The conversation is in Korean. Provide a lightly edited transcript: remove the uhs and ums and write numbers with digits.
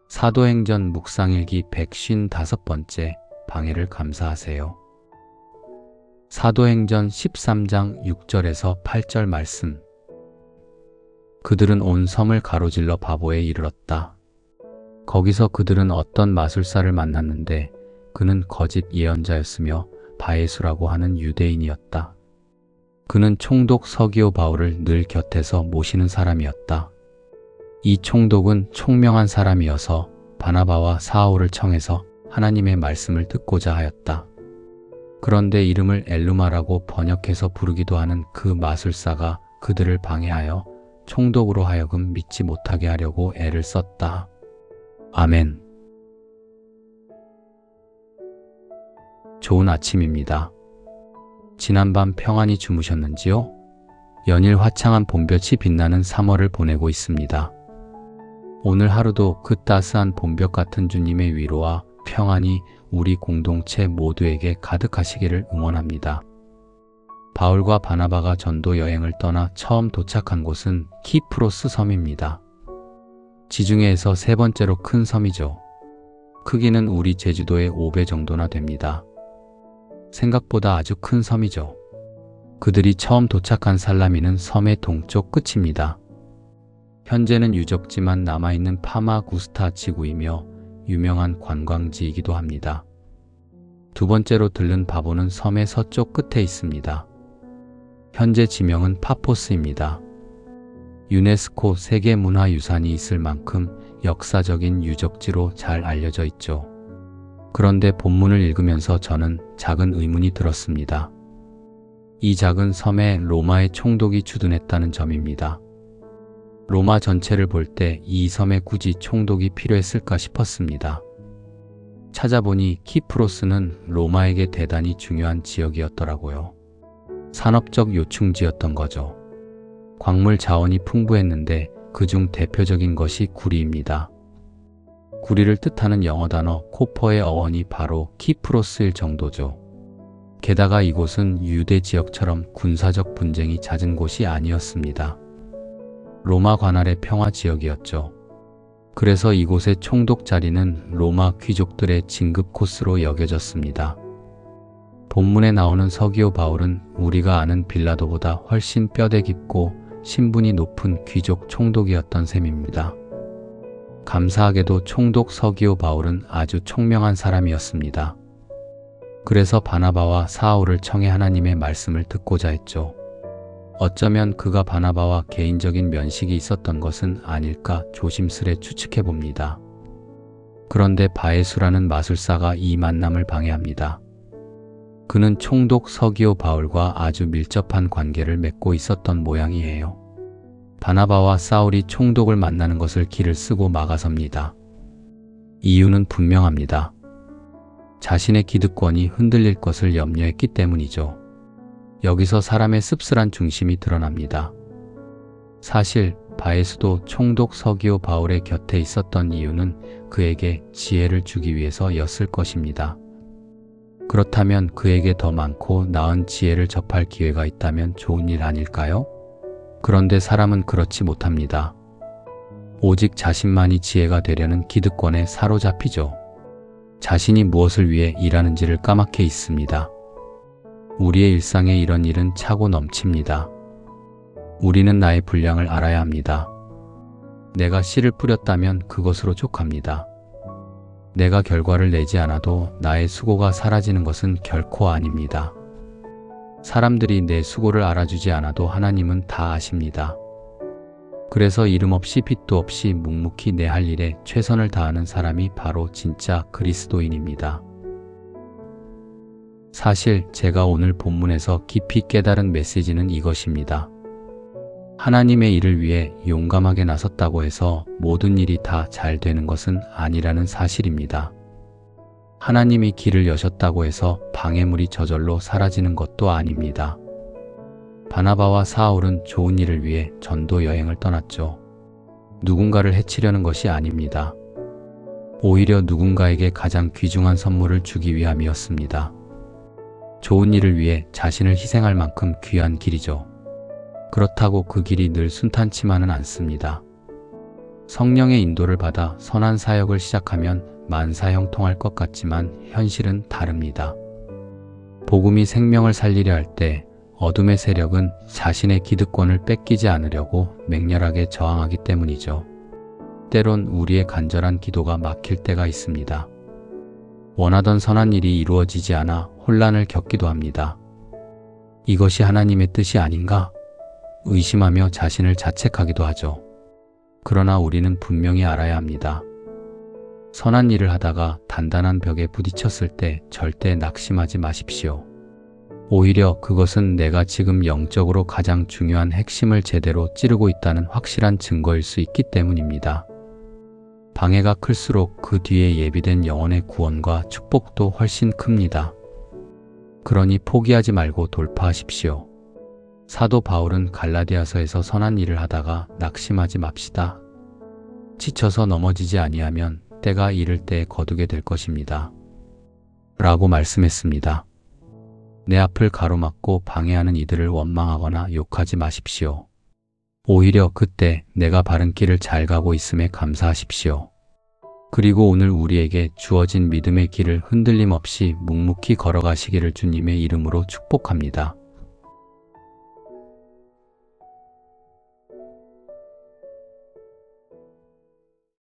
사도행전 묵상일기 155번째 방해를 감사하세요. 사도행전 13장 6절에서 8절 말씀. 그들은 온 섬을 가로질러 바보에 이르렀다. 거기서 그들은 어떤 마술사를 만났는데 그는 거짓 예언자였으며 바예수라고 하는 유대인이었다. 그는 총독 서기오 바울을 늘 곁에서 모시는 사람이었다. 이 총독은 총명한 사람이어서 바나바와 사울을 청해서 하나님의 말씀을 듣고자 하였다. 그런데 이름을 엘루마라고 번역해서 부르기도 하는 그 마술사가 그들을 방해하여 총독으로 하여금 믿지 못하게 하려고 애를 썼다. 아멘. 좋은 아침입니다. 지난밤 평안히 주무셨는지요? 연일 화창한 봄볕이 빛나는 3월을 보내고 있습니다. 오늘 하루도 그 따스한 봄볕 같은 주님의 위로와 평안이 우리 공동체 모두에게 가득하시기를 응원합니다. 바울과 바나바가 전도 여행을 떠나 처음 도착한 곳은 키프로스 섬입니다. 지중해에서 세 번째로 큰 섬이죠. 크기는 우리 제주도의 5배 정도나 됩니다. 생각보다 아주 큰 섬이죠. 그들이 처음 도착한 살라미는 섬의 동쪽 끝입니다. 현재는 유적지만 남아있는 파마구스타 지구이며 유명한 관광지이기도 합니다. 두 번째로 들른 바보는 섬의 서쪽 끝에 있습니다. 현재 지명은 파포스입니다. 유네스코 세계문화유산이 있을 만큼 역사적인 유적지로 잘 알려져 있죠. 그런데 본문을 읽으면서 저는 작은 의문이 들었습니다. 이 작은 섬에 로마의 총독이 주둔했다는 점입니다. 로마 전체를 볼 때 이 섬에 굳이 총독이 필요했을까 싶었습니다. 찾아보니 키프로스는 로마에게 대단히 중요한 지역이었더라고요. 산업적 요충지였던 거죠. 광물 자원이 풍부했는데 그중 대표적인 것이 구리입니다. 구리를 뜻하는 영어 단어 코퍼의 어원이 바로 키프로스일 정도죠. 게다가 이곳은 유대 지역처럼 군사적 분쟁이 잦은 곳이 아니었습니다. 로마 관할의 평화 지역이었죠. 그래서 이곳의 총독 자리는 로마 귀족들의 진급 코스로 여겨졌습니다. 본문에 나오는 서기오 바울은 우리가 아는 빌라도보다 훨씬 뼈대 깊고 신분이 높은 귀족 총독이었던 셈입니다. 감사하게도 총독 서기오 바울은 아주 총명한 사람이었습니다. 그래서 바나바와 사울을 청해 하나님의 말씀을 듣고자 했죠. 어쩌면 그가 바나바와 개인적인 면식이 있었던 것은 아닐까 조심스레 추측해 봅니다. 그런데 바예수라는 마술사가 이 만남을 방해합니다. 그는 총독 서기오 바울과 아주 밀접한 관계를 맺고 있었던 모양이에요. 바나바와 사울이 총독을 만나는 것을 길을 쓰고 막아섭니다. 이유는 분명합니다. 자신의 기득권이 흔들릴 것을 염려했기 때문이죠. 여기서 사람의 씁쓸한 중심이 드러납니다. 사실 바예수도 총독 서기오 바울의 곁에 있었던 이유는 그에게 지혜를 주기 위해서였을 것입니다. 그렇다면 그에게 더 많고 나은 지혜를 접할 기회가 있다면 좋은 일 아닐까요? 그런데 사람은 그렇지 못합니다. 오직 자신만이 지혜가 되려는 기득권에 사로잡히죠. 자신이 무엇을 위해 일하는지를 까맣게 있습니다. 우리의 일상에 이런 일은 차고 넘칩니다. 우리는 나의 분량을 알아야 합니다. 내가 씨를 뿌렸다면 그것으로 족합니다. 내가 결과를 내지 않아도 나의 수고가 사라지는 것은 결코 아닙니다. 사람들이 내 수고를 알아주지 않아도 하나님은 다 아십니다. 그래서 이름 없이 빚도 없이 묵묵히 내 할 일에 최선을 다하는 사람이 바로 진짜 그리스도인입니다. 사실 제가 오늘 본문에서 깊이 깨달은 메시지는 이것입니다. 하나님의 일을 위해 용감하게 나섰다고 해서 모든 일이 다 잘 되는 것은 아니라는 사실입니다. 하나님이 길을 여셨다고 해서 방해물이 저절로 사라지는 것도 아닙니다. 바나바와 사울은 좋은 일을 위해 전도 여행을 떠났죠. 누군가를 해치려는 것이 아닙니다. 오히려 누군가에게 가장 귀중한 선물을 주기 위함이었습니다. 좋은 일을 위해 자신을 희생할 만큼 귀한 길이죠. 그렇다고 그 길이 늘 순탄치만은 않습니다. 성령의 인도를 받아 선한 사역을 시작하면 만사형통할 것 같지만 현실은 다릅니다. 복음이 생명을 살리려 할 때 어둠의 세력은 자신의 기득권을 뺏기지 않으려고 맹렬하게 저항하기 때문이죠. 때론 우리의 간절한 기도가 막힐 때가 있습니다. 원하던 선한 일이 이루어지지 않아 혼란을 겪기도 합니다. 이것이 하나님의 뜻이 아닌가? 의심하며 자신을 자책하기도 하죠. 그러나 우리는 분명히 알아야 합니다. 선한 일을 하다가 단단한 벽에 부딪혔을 때 절대 낙심하지 마십시오. 오히려 그것은 내가 지금 영적으로 가장 중요한 핵심을 제대로 찌르고 있다는 확실한 증거일 수 있기 때문입니다. 방해가 클수록 그 뒤에 예비된 영혼의 구원과 축복도 훨씬 큽니다. 그러니 포기하지 말고 돌파하십시오. 사도 바울은 갈라디아서에서 선한 일을 하다가 낙심하지 맙시다. 지쳐서 넘어지지 아니하면 때가 이를 때 거두게 될 것입니다. 라고 말씀했습니다. 내 앞을 가로막고 방해하는 이들을 원망하거나 욕하지 마십시오. 오히려 그때 내가 바른 길을 잘 가고 있음에 감사하십시오. 그리고 오늘 우리에게 주어진 믿음의 길을 흔들림 없이 묵묵히 걸어가시기를 주님의 이름으로 축복합니다.